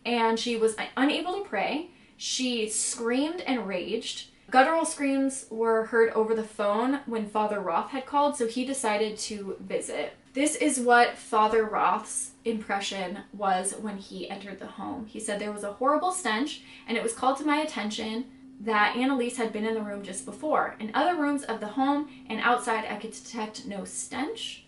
And she was unable to pray. She screamed and raged. Guttural screams were heard over the phone when Father Roth had called, so he decided to visit. This is what Father Roth's impression was when he entered the home. He said there was a horrible stench, and it was called to my attention that Anneliese had been in the room just before. In other rooms of the home and outside, I could detect no stench.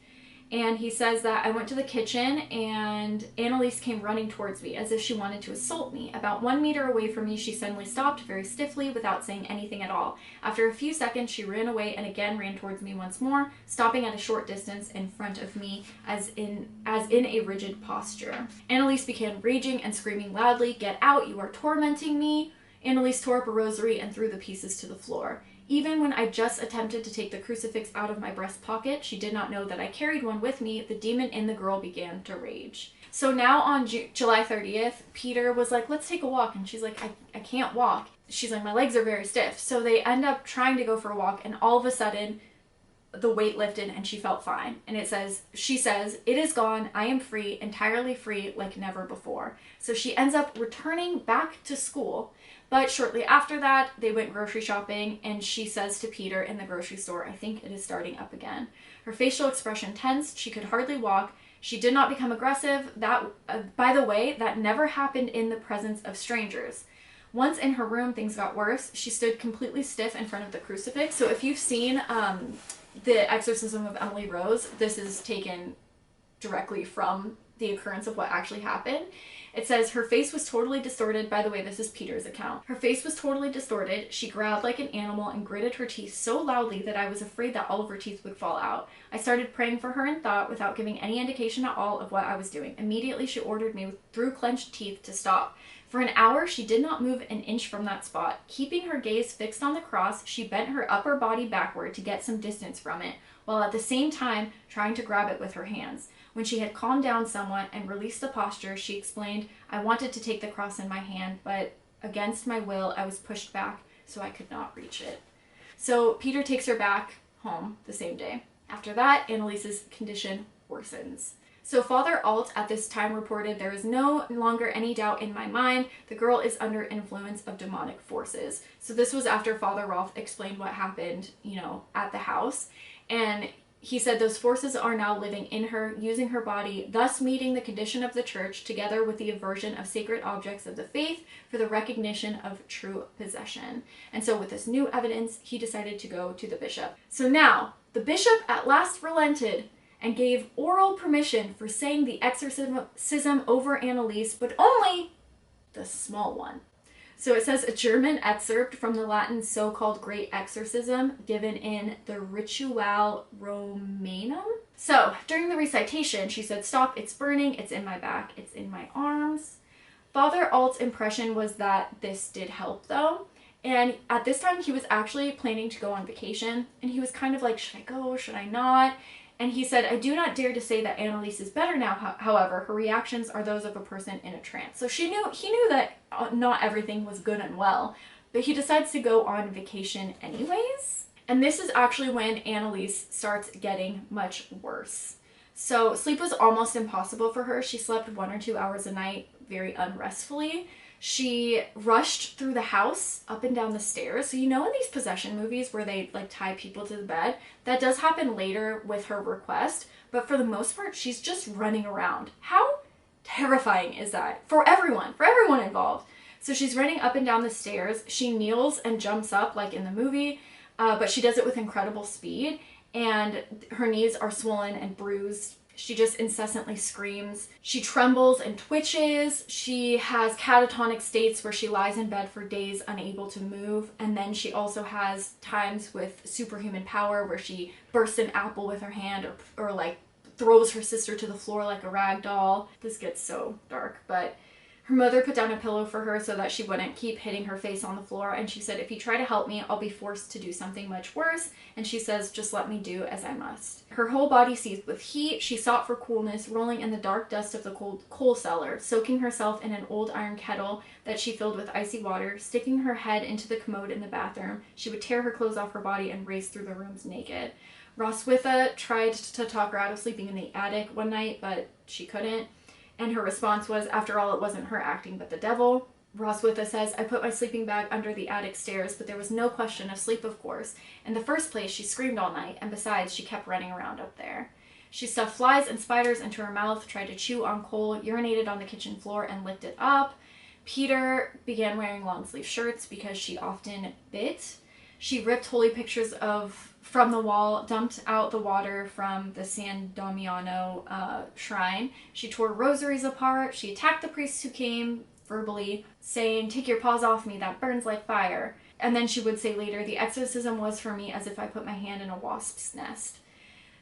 And he says that I went to the kitchen and Anneliese came running towards me as if she wanted to assault me. About 1 meter away from me, she suddenly stopped very stiffly without saying anything at all. After a few seconds, she ran away and again ran towards me once more, stopping at a short distance in front of me as in a rigid posture. Anneliese began raging and screaming loudly, "Get out, you are tormenting me." Anneliese tore up a rosary and threw the pieces to the floor. Even when I just attempted to take the crucifix out of my breast pocket, she did not know that I carried one with me. The demon in the girl began to rage. So now on July 30th, Peter was like, let's take a walk. And she's like, I can't walk. She's like, my legs are very stiff. So they end up trying to go for a walk, and all of a sudden, the weight lifted and she felt fine. And she says, it is gone. I am free, entirely free, like never before. So she ends up returning back to school. But shortly after that, they went grocery shopping, and she says to Peter in the grocery store, I think it is starting up again. Her facial expression tensed. She could hardly walk. She did not become aggressive. That, by the way, that never happened in the presence of strangers. Once in her room, things got worse. She stood completely stiff in front of the crucifix. So if you've seen the Exorcism of Emily Rose, this is taken directly from the occurrence of what actually happened. It says, her face was totally distorted. By the way, this is Peter's account. Her face was totally distorted. She growled like an animal and gritted her teeth so loudly that I was afraid that all of her teeth would fall out. I started praying for her in thought without giving any indication at all of what I was doing. Immediately, she ordered me through clenched teeth to stop. For an hour, she did not move an inch from that spot. Keeping her gaze fixed on the cross, she bent her upper body backward to get some distance from it, while at the same time trying to grab it with her hands. When she had calmed down somewhat and released the posture, she explained, I wanted to take the cross in my hand, but against my will, I was pushed back, so I could not reach it. So Peter takes her back home the same day. After that, Anneliese's condition worsens. So Father Alt at this time reported, there is no longer any doubt in my mind, the girl is under influence of demonic forces. So this was after Father Rolf explained what happened, at the house. And he said those forces are now living in her, using her body, thus meeting the condition of the church together with the aversion of sacred objects of the faith for the recognition of true possession. And so with this new evidence, he decided to go to the bishop. So now, the bishop at last relented and gave oral permission for saying the exorcism over Anneliese, but only the small one. So it says a German excerpt from the Latin so-called Great Exorcism given in the Ritual Romanum. So during the recitation, she said, stop, it's burning, it's in my back, it's in my arms. Father Alt's impression was that this did help though. And at this time, he was actually planning to go on vacation, and he was kind of like, should I go, should I not? And he said, I do not dare to say that Anneliese is better now, however, her reactions are those of a person in a trance. So he knew that not everything was good and well, but he decides to go on vacation anyways. And this is actually when Anneliese starts getting much worse. So sleep was almost impossible for her. She slept 1 or 2 hours a night very unrestfully. She rushed through the house, up and down the stairs. So in these possession movies where they tie people to the bed, that does happen later with her request. But for the most part, she's just running around. How terrifying is that for everyone involved? So she's running up and down the stairs. She kneels and jumps up like in the movie, but she does it with incredible speed. And her knees are swollen and bruised. She just incessantly screams. She trembles and twitches. She has catatonic states where she lies in bed for days unable to move. And then she also has times with superhuman power where she bursts an apple with her hand or throws her sister to the floor like a rag doll. This gets so dark, but her mother put down a pillow for her so that she wouldn't keep hitting her face on the floor. And she said, if you try to help me, I'll be forced to do something much worse. And she says, just let me do as I must. Her whole body seethed with heat. She sought for coolness, rolling in the dark dust of the coal cellar, soaking herself in an old iron kettle that she filled with icy water, sticking her head into the commode in the bathroom. She would tear her clothes off her body and race through the rooms naked. Roswitha tried to talk her out of sleeping in the attic one night, but she couldn't. And her response was, after all, it wasn't her acting, but the devil. Roswitha says, I put my sleeping bag under the attic stairs, but there was no question of sleep, of course. In the first place, she screamed all night, and besides, she kept running around up there. She stuffed flies and spiders into her mouth, tried to chew on coal, urinated on the kitchen floor, and licked it up. Peter began wearing long sleeve shirts because she often bit. She ripped holy pictures from the wall, dumped out the water from the San Damiano shrine. She tore rosaries apart. She attacked the priests who came verbally, saying, "Take your paws off me, that burns like fire." And then she would say later, "The exorcism was for me as if I put my hand in a wasp's nest."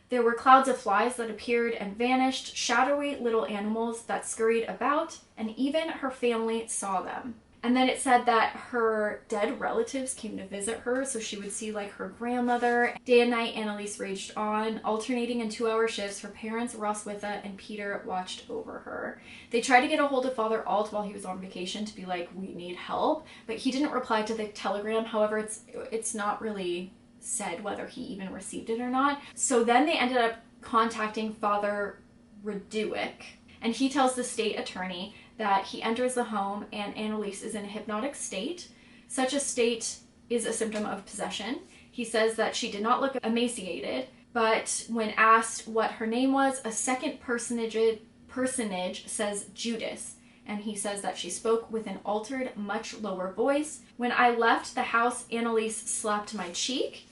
There were clouds of flies that appeared and vanished, shadowy little animals that scurried about, and even her family saw them. And then it said that her dead relatives came to visit her, so she would see like her grandmother. Day and night, Anneliese raged on, alternating in 2-hour shifts. Her parents, Roswitha and Peter, watched over her. They tried to get a hold of Father Alt while he was on vacation to be like, "We need help," but he didn't reply to the telegram. However, it's not really said whether he even received it or not. So then they ended up contacting Father Rodewyk, and he tells the state attorney that he enters the home and Anneliese is in a hypnotic state. Such a state is a symptom of possession. He says that she did not look emaciated, but when asked what her name was, a second personage says Judas, and he says that she spoke with an altered, much lower voice. "When I left the house, Anneliese slapped my cheek."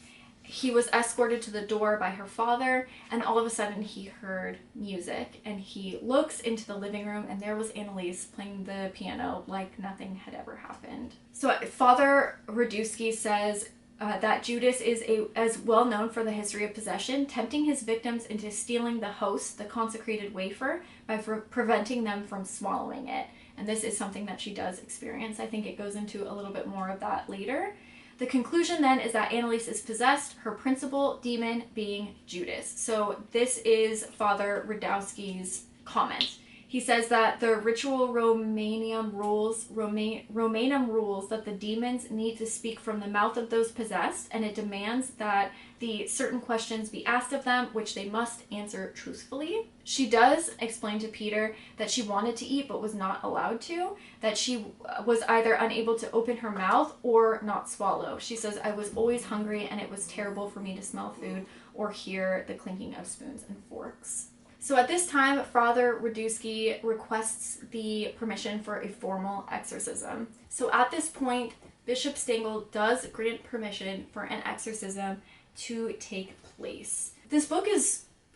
He was escorted to the door by her father, and all of a sudden he heard music, and he looks into the living room, and there was Anneliese playing the piano like nothing had ever happened. So Father Raduski says that Judas is as well known for the history of possession, tempting his victims into stealing the host, the consecrated wafer, by preventing them from swallowing it. And this is something that she does experience. I think it goes into a little bit more of that later. The conclusion then is that Anneliese is possessed, her principal demon being Judas. So this is Father Radowski's comment. He says that the ritual Romanum rules that the demons need to speak from the mouth of those possessed, and it demands that the certain questions be asked of them, which they must answer truthfully. She does explain to Peter that she wanted to eat but was not allowed to, that she was either unable to open her mouth or not swallow. She says, "I was always hungry and it was terrible for me to smell food or hear the clinking of spoons and forks." So at this time, Father Raduski requests the permission for a formal exorcism. So at this point, Bishop Stengel does grant permission for an exorcism to take place. This book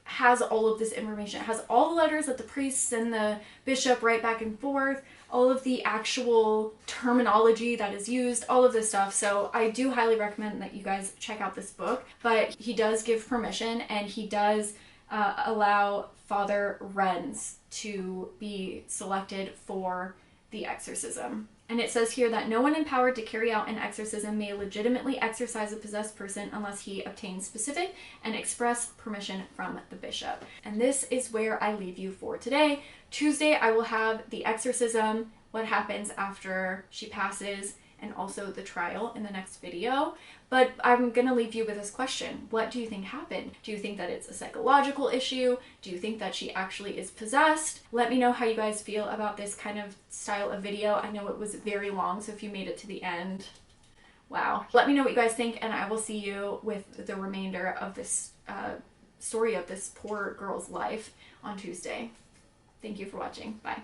has all of this information. It has all the letters that the priests and the bishop write back and forth, all of the actual terminology that is used, all of this stuff. So I do highly recommend that you guys check out this book. But he does give permission, and he does allow Father Renz to be selected for the exorcism. And it says here that no one empowered to carry out an exorcism may legitimately exorcise a possessed person unless he obtains specific and express permission from the bishop. And this is where I leave you for today. Tuesday, I will have the exorcism, what happens after she passes, and also the trial in the next video. But I'm gonna leave you with this question. What do you think happened? Do you think that it's a psychological issue? Do you think that she actually is possessed? Let me know how you guys feel about this kind of style of video. I know it was very long, so if you made it to the end, wow. Let me know what you guys think, and I will see you with the remainder of this story of this poor girl's life on Tuesday. Thank you for watching. Bye.